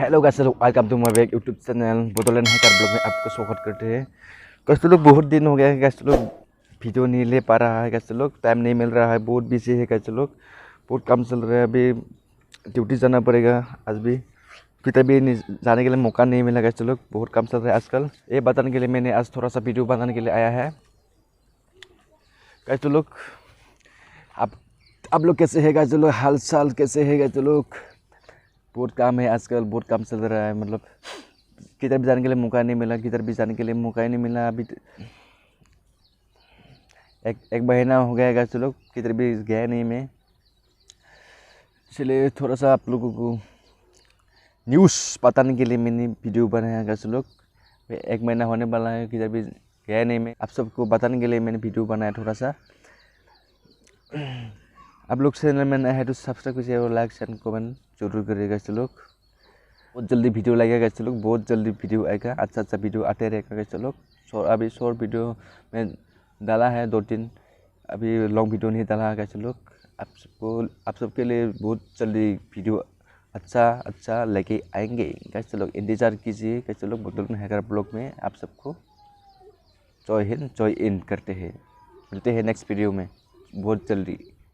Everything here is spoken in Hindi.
हेलो गाइस लोग, welcome to my YouTube channel Bodoland hacker blog में आपको स्वागत करते हैं। गाइस लोग बहुत दिन हो गया है, गाइस लोग वीडियो नहीं ले पा रहा है, गाइस लोग टाइम नहीं मिल रहा है, बहुत बिजी है गाइस लोग, बहुत काम चल रहा है। अभी ड्यूटी जाना पड़ेगा, आज भी कितने भी जाने के लिए मौका नहीं मिला गाइस लोग, बहुत काम चल रहा है आजकल। ये बताने के लिए मैंने आज थोड़ा सा वीडियो बनाने के लिए आया है। गाइस लोग आप लोग कैसे है गाइस लोग, हाल चाल कैसे है गाइस लोग? बहुत काम है आजकल, बहुत काम चल रहा है, मतलब किधर भी जाने के लिए मौका नहीं मिला, किधर भी जाने के लिए मौका ही नहीं मिला। अभी एक महीना हो गया गाइस लोग, किधर भी गया नहीं मैं, इसलिए थोड़ा सा आप लोगों को न्यूज़ बताने के लिए मैंने वीडियो बनाया गाइस लोग। एक महीना होने वाला है, किधर भी गया नहीं मैं, आप सबको बताने के लिए मैंने वीडियो बनाया थोड़ा सा। आप लोग चैनल में नया है तो सब्सक्राइब कीजिए और लाइक शेयर कमेंट जरूर करिएगा गाइस लोग। बहुत जल्दी वीडियो लगेगा गाइस लोग, बहुत जल्दी वीडियो आएगा, अच्छा वीडियो आते रहेगा गाइस लोग। अभी शॉर्ट वीडियो में डाला है 2-3, अभी लॉन्ग वीडियो नहीं डाला है गाइस लोग। आप सबके लिए बहुत जल्दी वीडियो अच्छा लेके आएंगे गाइस लोग, इंतज़ार कीजिए गाइस लोग। बोडोलैंड हैकर ब्लॉग में आप सबको जॉय हिंद जॉय इन करते हैं, मिलते हैं नेक्स्ट वीडियो में बहुत जल्दी।